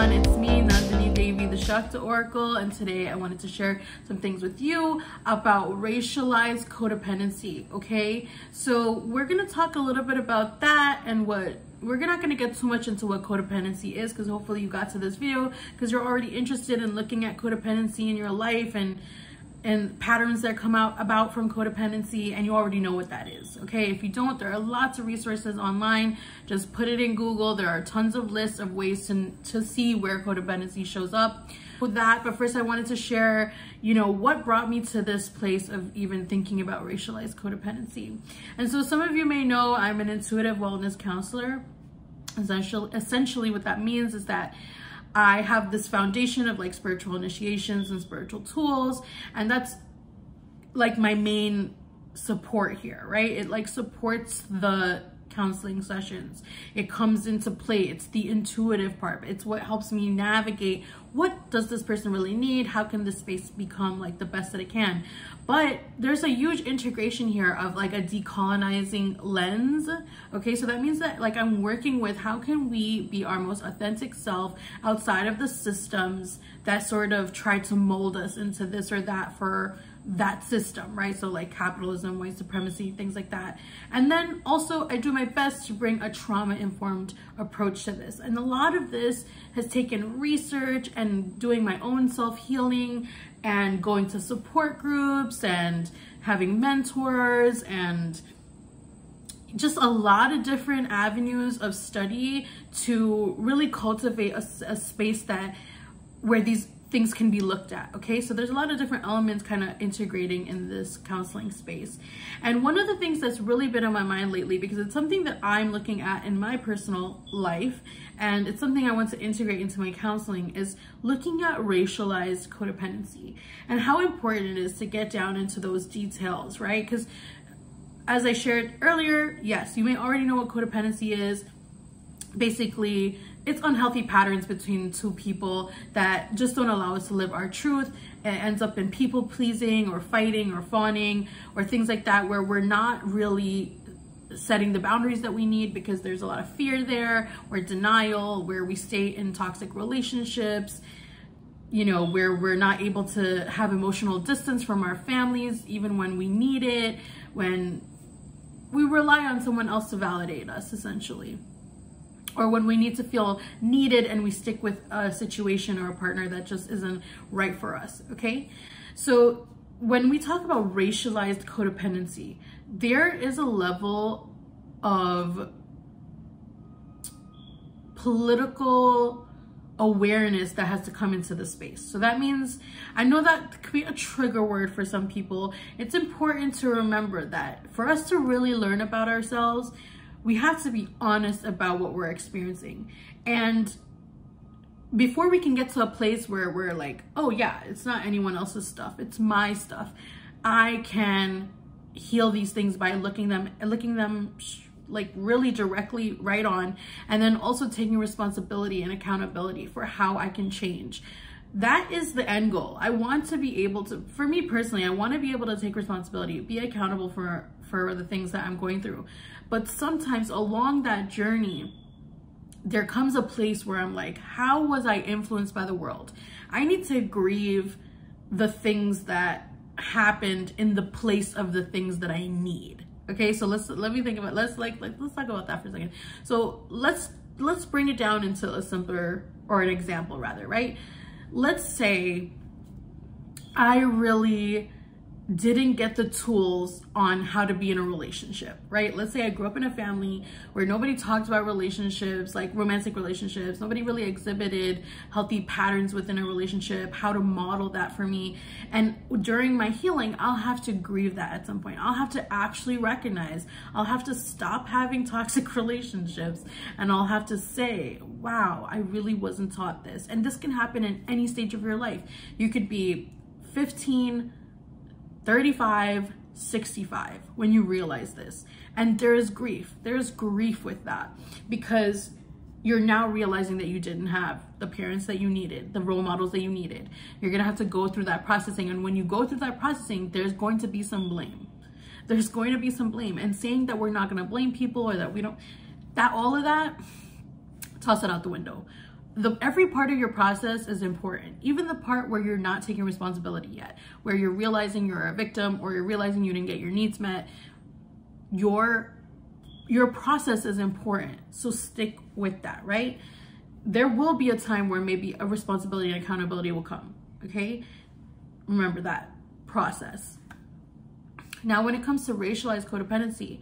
everyone, it's me, Nandini Devi, the Shakti Oracle, and today I wanted to share some things with you about racialized codependency, okay? So we're gonna talk a little bit about that and we're not gonna get too much into what codependency is, because hopefully you got to this video because you're already interested in looking at codependency in your life and patterns that come about from codependency, and you already know what that is, okay? If you don't, there are lots of resources online. Just put it in Google. There are tons of lists of ways to see where codependency shows up with that. But first I wanted to share, what brought me to this place of even thinking about racialized codependency. And so some of you may know I'm an intuitive wellness counselor. Essentially what that means is that I have this foundation of like spiritual initiations and spiritual tools, and that's like my main support here, right? It like supports the counseling sessions. It comes into play. It's the intuitive part. It's what helps me navigate what does this person really need? How can this space become like the best that it can? But there's a huge integration here of like a decolonizing lens. Okay, so that means that like I'm working with how can we be our most authentic self outside of the systems that sort of try to mold us into this or that for that system, right? So like capitalism, white supremacy, things like that. And then also I do my best to bring a trauma-informed approach to this. And a lot of this has taken research and doing my own self-healing and going to support groups and having mentors and just a lot of different avenues of study to really cultivate a space where these things can be looked at, okay? So there's a lot of different elements kind of integrating in this counseling space. And one of the things that's really been on my mind lately, because it's something that I'm looking at in my personal life, and it's something I want to integrate into my counseling, is looking at racialized codependency and how important it is to get down into those details, right? Because as I shared earlier, yes, you may already know what codependency is. Basically, it's unhealthy patterns between two people that just don't allow us to live our truth. It ends up in people pleasing or fighting or fawning or things like that, where we're not really setting the boundaries that we need because there's a lot of fear there, or denial, where we stay in toxic relationships, where we're not able to have emotional distance from our families even when we need it, when we rely on someone else to validate us, essentially. Or when we need to feel needed and we stick with a situation or a partner that just isn't right for us, okay? So when we talk about racialized codependency, there is a level of political awareness that has to come into the space. So that means, I know that could be a trigger word for some people. It's important to remember that for us to really learn about ourselves, we have to be honest about what we're experiencing. And before we can get to a place where we're like, oh yeah, it's not anyone else's stuff, it's my stuff, I can heal these things by looking them like really directly right on, and then also taking responsibility and accountability for how I can change. That is the end goal. I want to be able to, for me personally, I want to be able to take responsibility, be accountable for the things that I'm going through. But sometimes along that journey, there comes a place where I'm like, how was I influenced by the world? I need to grieve the things that happened in the place of the things that I need. Okay, so let's talk about that for a second. So let's bring it down into a simpler, or an example rather, right? Let's say I really didn't get the tools on how to be in a relationship, right? Let's say I grew up in a family where nobody talked about relationships, like romantic relationships. Nobody really exhibited healthy patterns within a relationship, how to model that for me. And during my healing, I'll have to grieve that at some point. I'll have to actually recognize, I'll have to stop having toxic relationships, and I'll have to say, wow, I really wasn't taught this. And this can happen in any stage of your life. You could be 15, 35, 65 when you realize this. And there's grief with that, because you're now realizing that you didn't have the parents that you needed, the role models that you needed. You're gonna have to go through that processing, and when you go through that processing, there's going to be some blame. There's going to be some blame. And saying that we're not gonna blame people, or that we don't, that all of that, toss it out the window. every part of your process is important. Even the part where you're not taking responsibility yet, where you're realizing you're a victim or you're realizing you didn't get your needs met, your process is important. So stick with that, right? There will be a time where maybe a responsibility and accountability will come, okay? Remember that process. Now, when it comes to racialized codependency,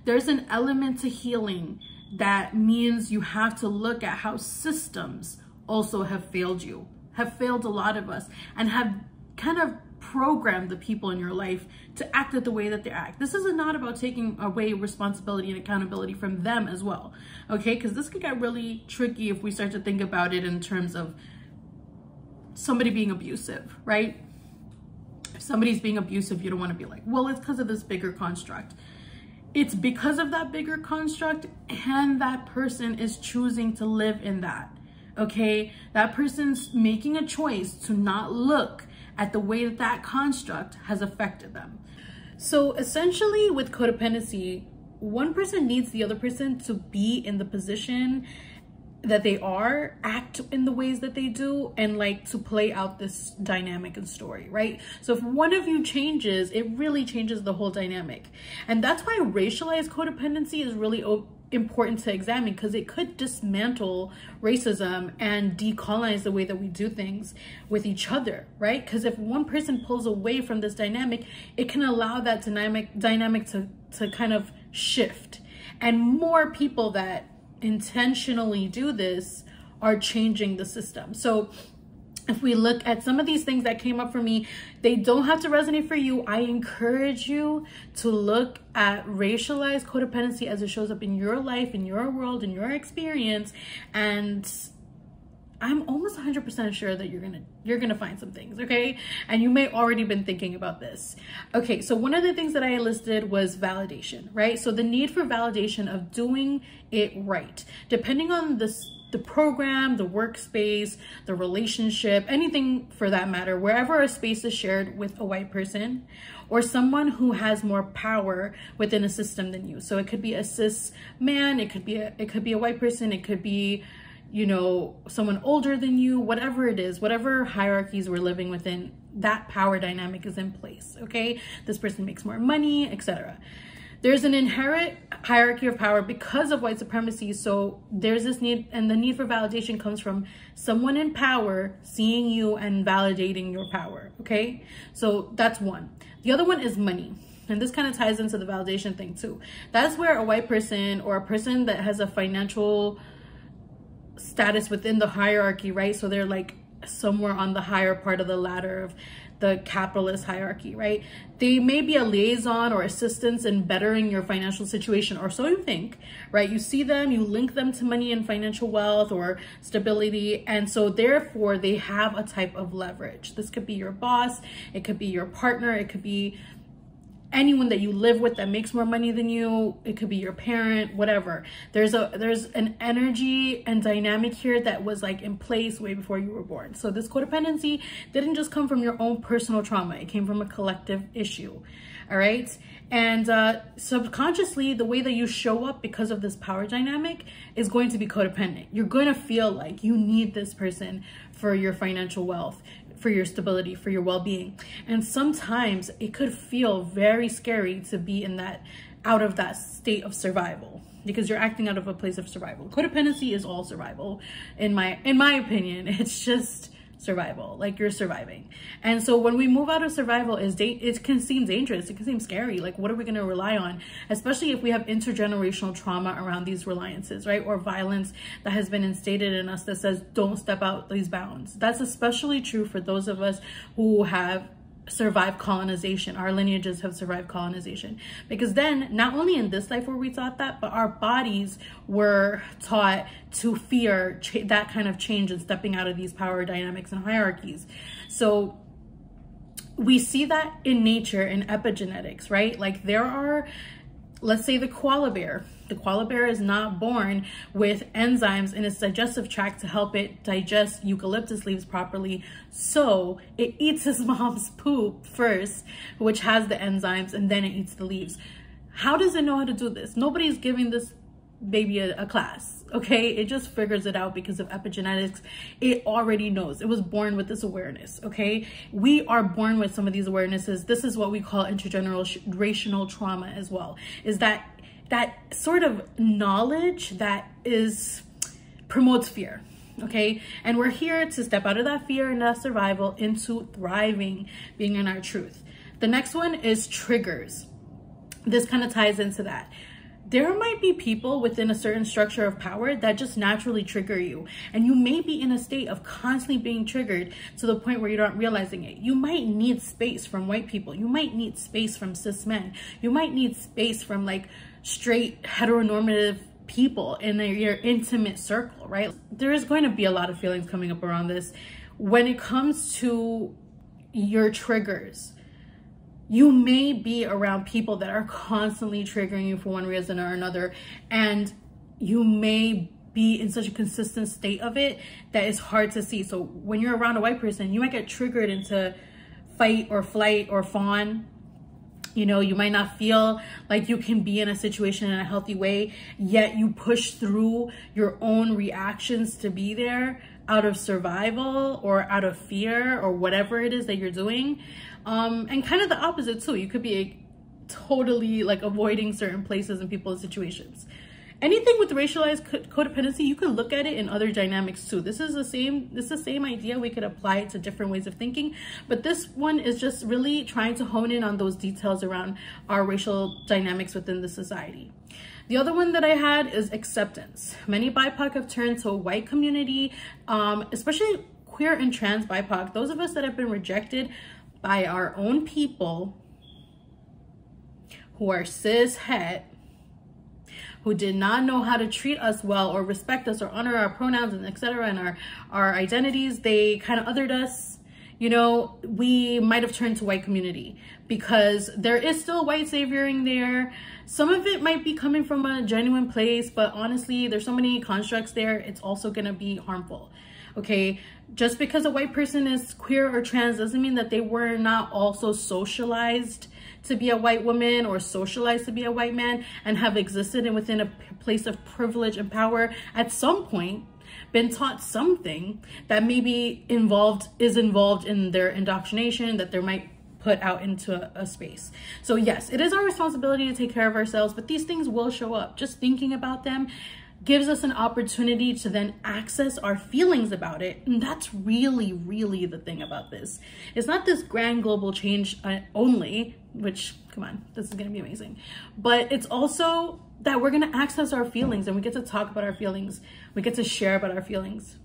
there's an element to healing that means you have to look at how systems also have failed you, have failed a lot of us, and have kind of programmed the people in your life to act the way that they act. This is not about taking away responsibility and accountability from them as well, okay? Because this could get really tricky if we start to think about it in terms of somebody being abusive, right? If somebody's being abusive, you don't want to be like, well, it's because of this bigger construct. It's because of that bigger construct, and that person is choosing to live in that, okay? That person's making a choice to not look at the way that that construct has affected them. So essentially with codependency, one person needs the other person to be in the position that they are, act in the ways that they do, and like to play out this dynamic and story, right? So if one of you changes, it really changes the whole dynamic. And that's why racialized codependency is really important to examine, because it could dismantle racism and decolonize the way that we do things with each other, right? Because if one person pulls away from this dynamic, it can allow that dynamic to kind of shift. And more people that intentionally do this are changing the system. So if we look at some of these things that came up for me, they don't have to resonate for you. I encourage you to look at racialized codependency as it shows up in your life, in your world, in your experience. And I'm almost 100% sure that you're gonna find some things, okay? And you may already been thinking about this. Okay, so one of the things that I listed was validation, right? So the need for validation of doing it right, depending on the program, the workspace, the relationship, anything for that matter, wherever a space is shared with a white person or someone who has more power within a system than you. So it could be a cis man, it could be a white person, it could be, you know, someone older than you, whatever it is, whatever hierarchies we're living within, that power dynamic is in place, okay? This person makes more money, etc. There's an inherent hierarchy of power because of white supremacy. So there's this need, and the need for validation comes from someone in power seeing you and validating your power, okay? So that's one. The other one is money. And this kind of ties into the validation thing too. That's where a white person or a person that has a financial status within the hierarchy, right? So they're like somewhere on the higher part of the ladder of the capitalist hierarchy, right? They may be a liaison or assistance in bettering your financial situation, or so you think, right? You see them, you link them to money and financial wealth or stability, and so therefore they have a type of leverage. This could be your boss, it could be your partner, it could be anyone that you live with that makes more money than you, it could be your parent, whatever. There's an energy and dynamic here that was like in place way before you were born. So this codependency didn't just come from your own personal trauma, it came from a collective issue, all right? And subconsciously, the way that you show up because of this power dynamic is going to be codependent. You're going to feel like you need this person for your financial wealth, for your stability, for your well-being. And sometimes it could feel very scary to be in that, out of that state of survival, because you're acting out of a place of survival. Codependency is all survival. In my opinion, it's just survival, like you're surviving. And so when we move out of survival, it can seem dangerous, it can seem scary. Like, what are we going to rely on, especially if we have intergenerational trauma around these reliances, right? Or violence that has been instated in us that says don't step out these bounds. That's especially true for those of us who have survived colonization. Our lineages have survived colonization, because then not only in this life were we taught that, but our bodies were taught to fear that kind of change and stepping out of these power dynamics and hierarchies. So we see that in nature, in epigenetics, right? Like there are, let's say the koala bear. The koala bear is not born with enzymes in its digestive tract to help it digest eucalyptus leaves properly. So it eats his mom's poop first, which has the enzymes, and then it eats the leaves. How does it know how to do this? Nobody's giving this maybe a class, okay? It just figures it out because of epigenetics. It already knows. It was born with this awareness, okay? We are born with some of these awarenesses. This is what we call intergenerational trauma as well, is that sort of knowledge that promotes fear, okay? And we're here to step out of that fear and that survival into thriving, being in our truth. The next one is triggers. This kind of ties into that. There might be people within a certain structure of power that just naturally trigger you. And you may be in a state of constantly being triggered to the point where you're not realizing it. You might need space from white people. You might need space from cis men. You might need space from like straight heteronormative people in your intimate circle, right? There is going to be a lot of feelings coming up around this. When it comes to your triggers, you may be around people that are constantly triggering you for one reason or another, and you may be in such a consistent state of it that it's hard to see. So when you're around a white person, you might get triggered into fight or flight or fawn. You know, you might not feel like you can be in a situation in a healthy way, yet you push through your own reactions to be there out of survival or out of fear or whatever it is that you're doing. And kind of the opposite too. You could be totally like avoiding certain places and people and situations. Anything with racialized codependency, you could look at it in other dynamics too. This is the same idea. We could apply it to different ways of thinking, but this one is just really trying to hone in on those details around our racial dynamics within the society. The other one that I had is acceptance. Many BIPOC have turned to a white community, especially queer and trans BIPOC, those of us that have been rejected by our own people who are cis het, who did not know how to treat us well or respect us or honor our pronouns and etc. and our identities. They kind of othered us. You know, we might have turned to white community because there is still white savioring there. Some of it might be coming from a genuine place, but honestly, there's so many constructs there, it's also gonna be harmful. Okay, just because a white person is queer or trans doesn't mean that they were not also socialized to be a white woman or socialized to be a white man and have existed and within a place of privilege and power at some point, been taught something that maybe is involved in their indoctrination that they might put out into a space. So yes, it is our responsibility to take care of ourselves, but these things will show up. Just thinking about them gives us an opportunity to then access our feelings about it. And that's really, really the thing about this. It's not this grand global change only, which, come on, this is gonna be amazing. But it's also that we're gonna access our feelings and we get to talk about our feelings. We get to share about our feelings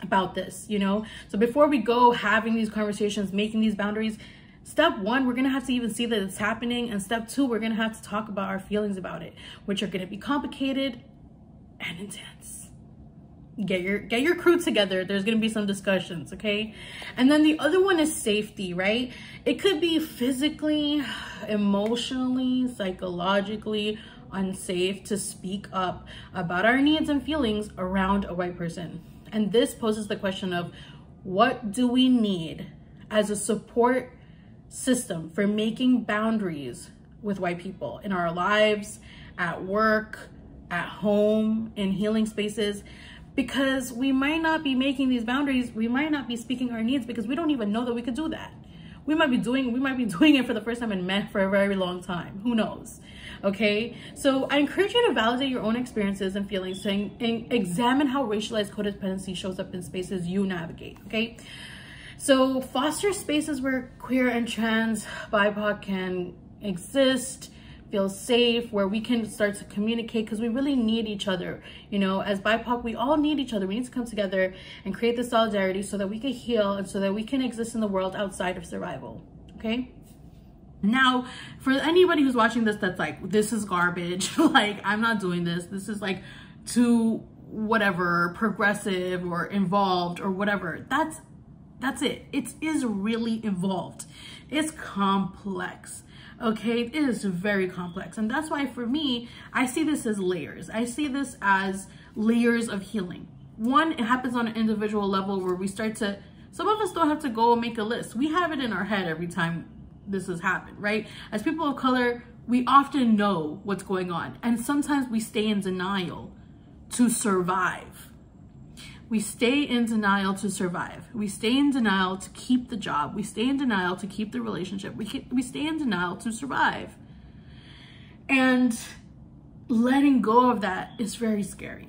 about this, you know? So before we go having these conversations, making these boundaries, step one, we're gonna have to even see that it's happening. And step two, we're gonna have to talk about our feelings about it, which are gonna be complicated and intense. Get your crew together. There's gonna be some discussions, okay? And then the other one is safety, right? It could be physically, emotionally, psychologically unsafe to speak up about our needs and feelings around a white person. And this poses the question of what do we need as a support system for making boundaries with white people in our lives, at work, at home, in healing spaces, because we might not be making these boundaries. We might not be speaking our needs because we don't even know that we could do that. We might be doing it for the first time and meant for a very long time. Who knows? Okay, so I encourage you to validate your own experiences and feelings and examine how racialized codependency shows up in spaces you navigate. Okay, so foster spaces where queer and trans BIPOC can exist, feel safe, where we can start to communicate, because we really need each other. You know, as BIPOC, we all need each other. We need to come together and create this solidarity so that we can heal and so that we can exist in the world outside of survival, okay? Now, for anybody who's watching this that's like, this is garbage, like, I'm not doing this. This is like too whatever, progressive or involved or whatever. That's it. It is really involved. It's complex. Okay, it is very complex. And that's why for me, I see this as layers. I see this as layers of healing. One, it happens on an individual level where we start to, some of us don't have to go and make a list. We have it in our head every time this has happened, right? As people of color, we often know what's going on. And sometimes we stay in denial to survive. We stay in denial to survive. We stay in denial to keep the job. We stay in denial to keep the relationship. We stay in denial to survive. And letting go of that is very scary.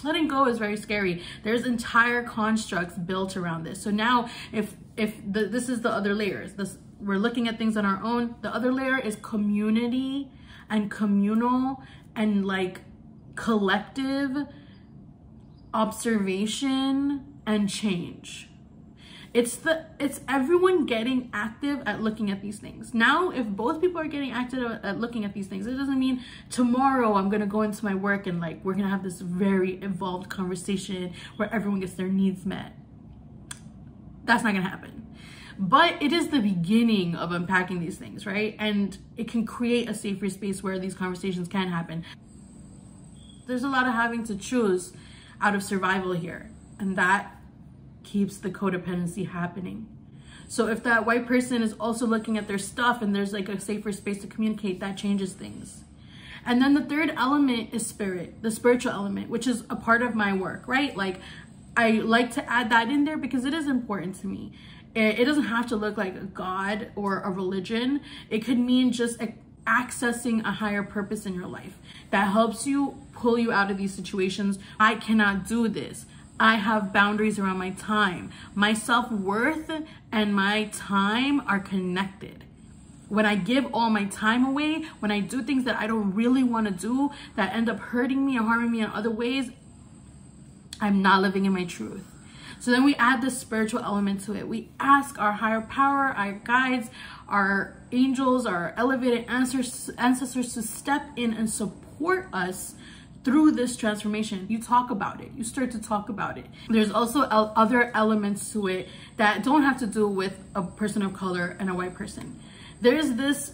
Letting go is very scary. There's entire constructs built around this. So now this is the other layers. We're looking at things on our own. The other layer is community and communal and like collective observation and change. It's everyone getting active at looking at these things. Now, if both people are getting active at looking at these things, it doesn't mean tomorrow I'm gonna go into my work and like we're gonna have this very evolved conversation where everyone gets their needs met. That's not gonna happen. But it is the beginning of unpacking these things, right? And it can create a safer space where these conversations can happen. There's a lot of having to choose out of survival here, and that keeps the codependency happening. So if that white person is also looking at their stuff and there's like a safer space to communicate, that changes things. And then the third element is spirit, the spiritual element, which is a part of my work, right? Like I like to add that in there because it is important to me. It doesn't have to look like a god or a religion. It could mean just accessing a higher purpose in your life that helps you pull you out of these situations. I cannot do this. I have boundaries around my time. My self-worth and my time are connected. When I give all my time away, when I do things that I don't really want to do, that end up hurting me or harming me in other ways, I'm not living in my truth. So then we add this spiritual element to it. We ask our higher power, our guides, our angels, our elevated ancestors to step in and support us through this transformation. You talk about it. You start to talk about it. There's also other elements to it that don't have to do with a person of color and a white person. There's this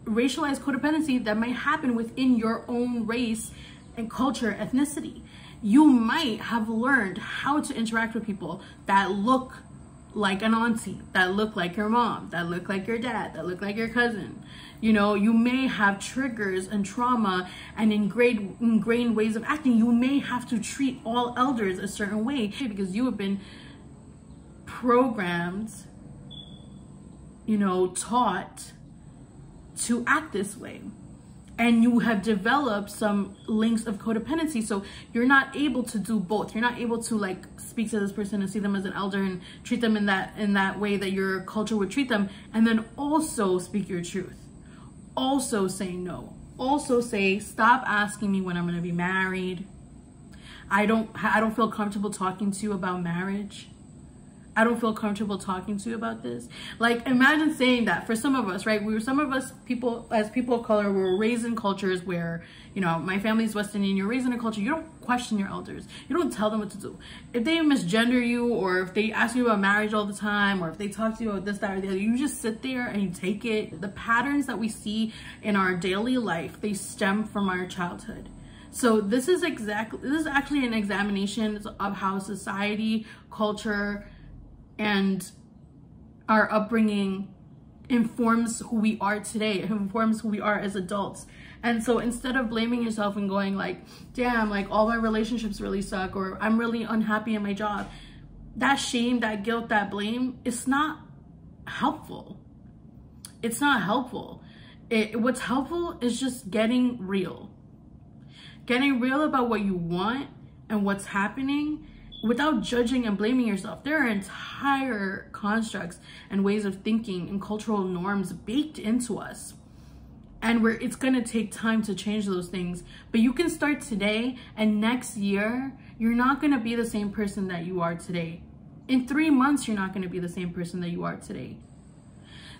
racialized codependency that might happen within your own race and culture, ethnicity. You might have learned how to interact with people that look like an auntie, that look like your mom, that look like your dad, that look like your cousin. You know, you may have triggers and trauma and ingrained ways of acting. You may have to treat all elders a certain way because you have been programmed, you know, taught to act this way. And you have developed some links of codependency. So you're not able to do both. You're not able to like speak to this person and see them as an elder and treat them in that way that your culture would treat them. And then also speak your truth. Also say no. Also say, stop asking me when I'm going to be married. I don't feel comfortable talking to you about marriage. I don't feel comfortable talking to you about this. Like, imagine saying that for some of us, right? Some of us people, as people of color, were raised in cultures where, you know, my family's West Indian, you're raised in a culture, you don't question your elders. You don't tell them what to do. If they misgender you, or if they ask you about marriage all the time, or if they talk to you about this, that, or the other, you just sit there and you take it. The patterns that we see in our daily life, they stem from our childhood. So this is actually an examination of how society, culture, and our upbringing informs who we are today. It informs who we are as adults. And so instead of blaming yourself and going like, damn, like all my relationships really suck, or I'm really unhappy in my job, that shame, that guilt, that blame, it's not helpful. It's not helpful. What's helpful is just getting real. Getting real about what you want and what's happening, without judging and blaming yourself. There are entire constructs and ways of thinking and cultural norms baked into us. And it's gonna take time to change those things. But you can start today, and next year, you're not gonna be the same person that you are today. In 3 months, you're not gonna be the same person that you are today.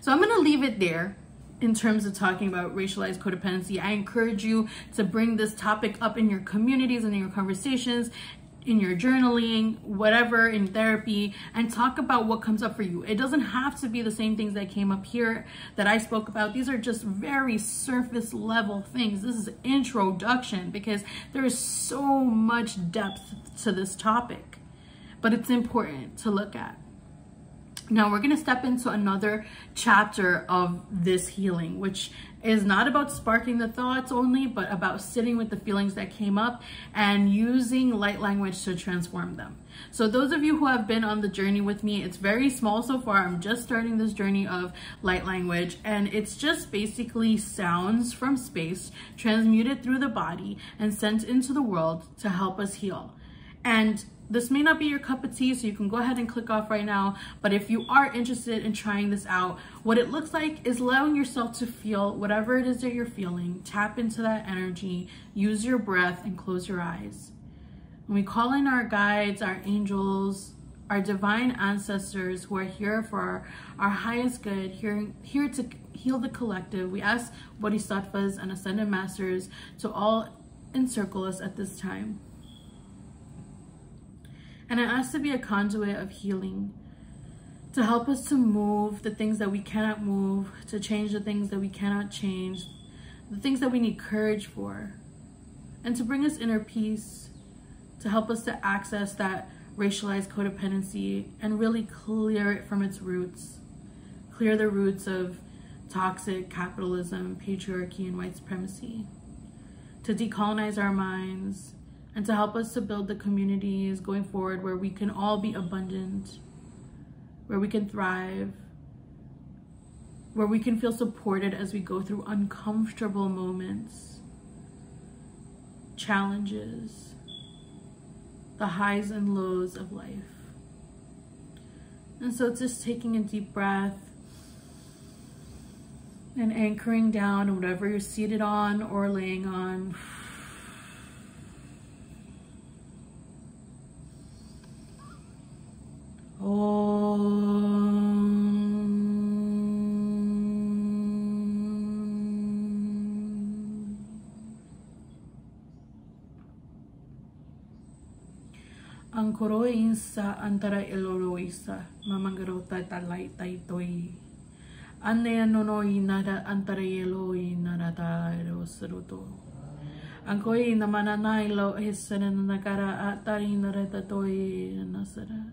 So I'm gonna leave it there in terms of talking about racialized codependency. I encourage you to bring this topic up in your communities and in your conversations, in your journaling, whatever, in therapy, and talk about what comes up for you. It doesn't have to be the same things that came up here that I spoke about. These are just very surface level things. This is introduction because there is so much depth to this topic, but it's important to look at. Now we're going to step into another chapter of this healing, which is not about sparking the thoughts only, but about sitting with the feelings that came up and using light language to transform them. So those of you who have been on the journey with me, it's very small so far. I'm just starting this journey of light language, and it's just basically sounds from space transmuted through the body and sent into the world to help us heal. And this may not be your cup of tea, so you can go ahead and click off right now. But if you are interested in trying this out, what it looks like is allowing yourself to feel whatever it is that you're feeling. Tap into that energy, use your breath, and close your eyes. When we call in our guides, our angels, our divine ancestors who are here for our highest good, here to heal the collective, we ask bodhisattvas and ascended masters to all encircle us at this time. And I ask to be a conduit of healing, to help us to move the things that we cannot move, to change the things that we cannot change, the things that we need courage for, and to bring us inner peace, to help us to access that racialized codependency and really clear it from its roots, clear the roots of toxic capitalism, patriarchy, and white supremacy, to decolonize our minds, and to help us to build the communities going forward where we can all be abundant, where we can thrive, where we can feel supported as we go through uncomfortable moments, challenges, the highs and lows of life. And so just taking a deep breath and anchoring down on whatever you're seated on or laying on. Ang koroin sa antara eloroisa, mamangarota talay taitoi. Ane anonoi nada antara eloi nada taerosaruto. Ang koi namananay lo esana nakara atari nada tatoi nasara.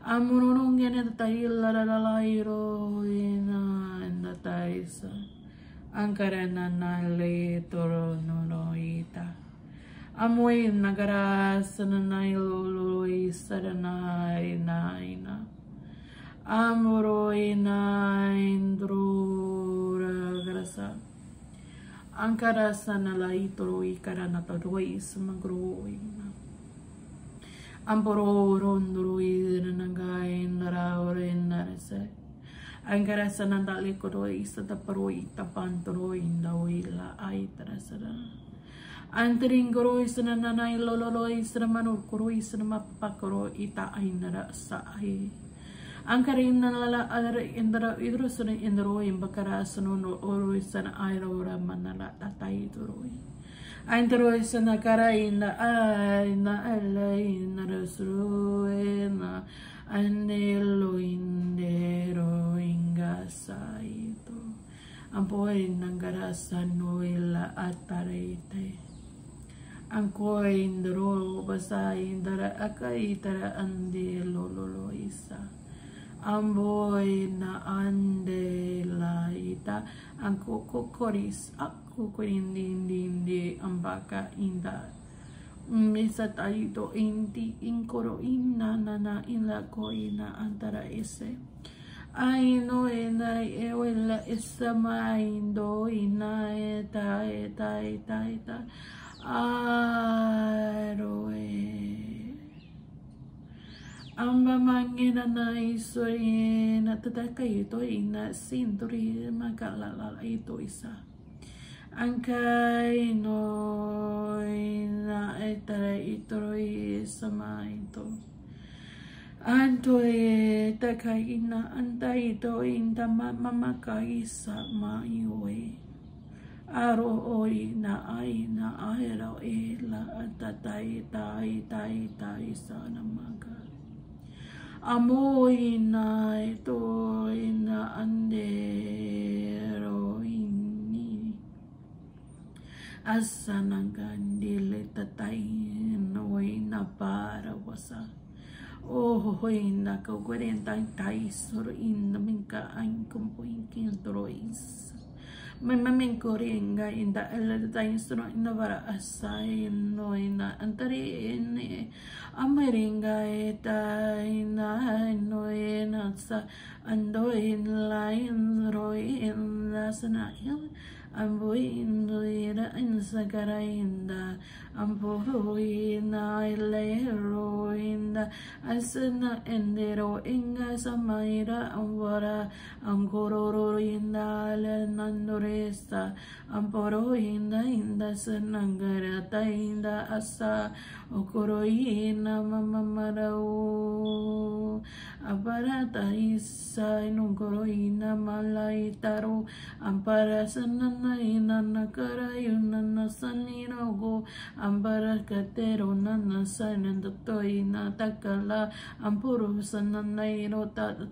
Amurunong yan tayo lalalairo ina nataisa. Ang karana nale toro nonoita. Amoy nagara sananay loloy saranay naina. Amoroy na indrura grasa. Ang karasa nalay toroy karana toroy samagroy na. Amporo rondroi nanagay naraorin narase. Ang karasa nandali koroi sa taparoi tapantoroi ndawila ay tarasara. Antering koroi sa nananay lololoi sa manur koroi sa mapapakoro ita ay nara sa ay. Ang karin nalala ara indra idro sa indroi bakara sa nono oroi sa ayrora manala tatay toroi. Antero sa nakarain na ay na alay na rasruwe na anelo indero ingasa ito. Ang po'y nanggarasan noila at tarayte. Ang ko'y indro basahin dara akay tara ande lololo isa. Ang boy na ande laita ang kukoris kukurindi ang baka inda. Misa tayo to inti inkoro ina na ila ko ina antara ese. Ay no ina ewela isa maindo ina eta aroe. Ang mamangin na isoy na tatakay ito ina sinturi makalala ito isa. Ang kainoy na etara itoy sama ito. Antoy takay ina antay ito inta mamakay sa maiwe. Aro oy na ay raw ela at tatay sa namaga. Amoy na ito na andero ini. Asa nang gandile tatay noy na para wasa. Oh, hoina ka guarenta tai soro in the minka ein compoin kintorois. My mamin koringa in the eladainstro in the vara asai noina antari in Amaringa eta ina noina sa ando in line roy in the sanail. Amboin loira in Sagarainda, Amboina Leroinda, Asana Endero Inga Samaira, Ambora, Angoroinda, Lenandoresta, Amporoinda, Inda Sanangara, Tainda Asa, Okoroina, Mamamarao, Abarata Isa, Nungoroina, Malaitaro, Ampara Sanana. Nana karayuna na sanino go ambara katero nana sananda toina takala ampuru sananairo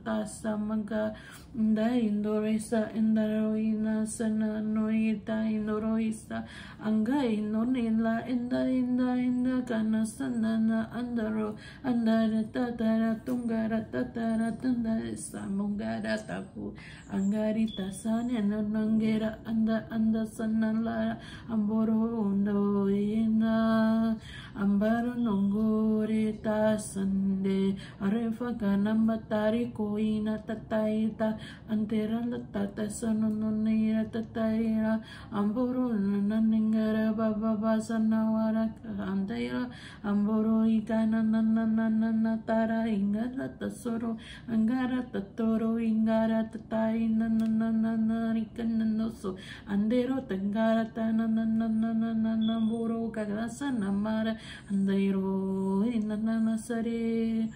tasa manga da indoresa indaroina sananoita indoroisa anga inonila inda kana sanana andaro andara tatara tungara tatara tanda samungara tapu angarita sanena nangera anda sanala amboro undoina ambaro nongore ta sande arefa kanamba tari koina tataita antera tata sanonira tataira amboro naningara baba basanawara andaira amboro ikana nanana tara ingara tasoro angara tatoro ingara tatai nanana rikananoso andero tangara tananana boro kagasa namara andero inanana sare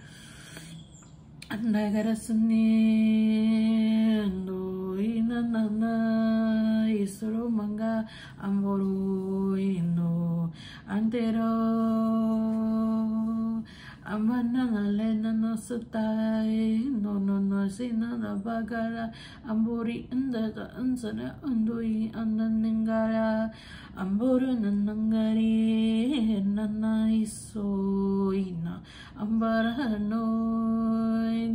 andagara suni ando inanana isoro manga amboro ino andero Amana lena no satai no sina na bagara ambori anda ta ansana andoi ananingara amboro nanangari nana isoina ambara noi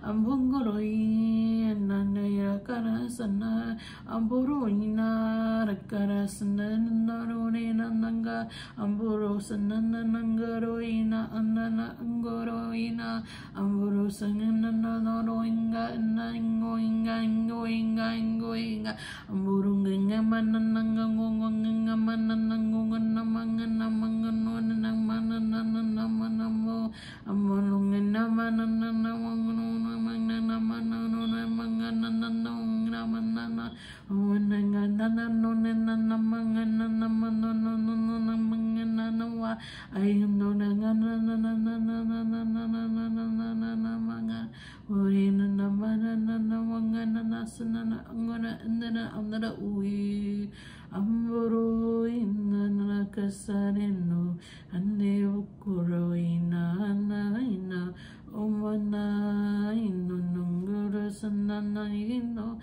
ambongoroi nanaya karasana amboroina rakarasana narone nananga amboro sanana nangaro ina anana angoroina amboro sanana noroinga nangoinga amburunga manananga ngonga manananga namanga mananamo amburunga manananga Amboro inana kasareno ande ukuro ina omana ino nungura sanana ino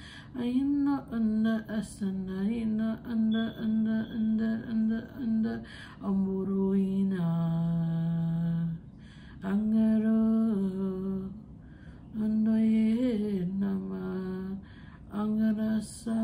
anda asana ina anda amboro ina angaro ando ye nama angarasa.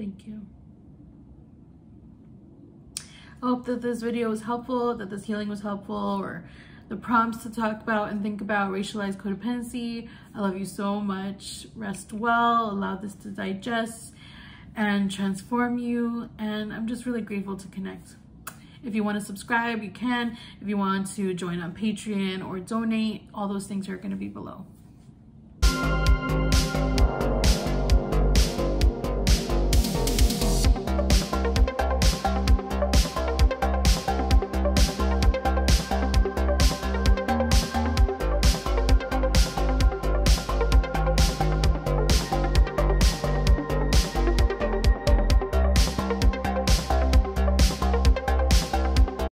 Thank you. I hope that this video was helpful, that this healing was helpful, or the prompts to talk about and think about racialized codependency. I love you so much. Rest well, allow this to digest and transform you. And I'm just really grateful to connect. If you want to subscribe, you can. If you want to join on Patreon or donate, all those things are going to be below.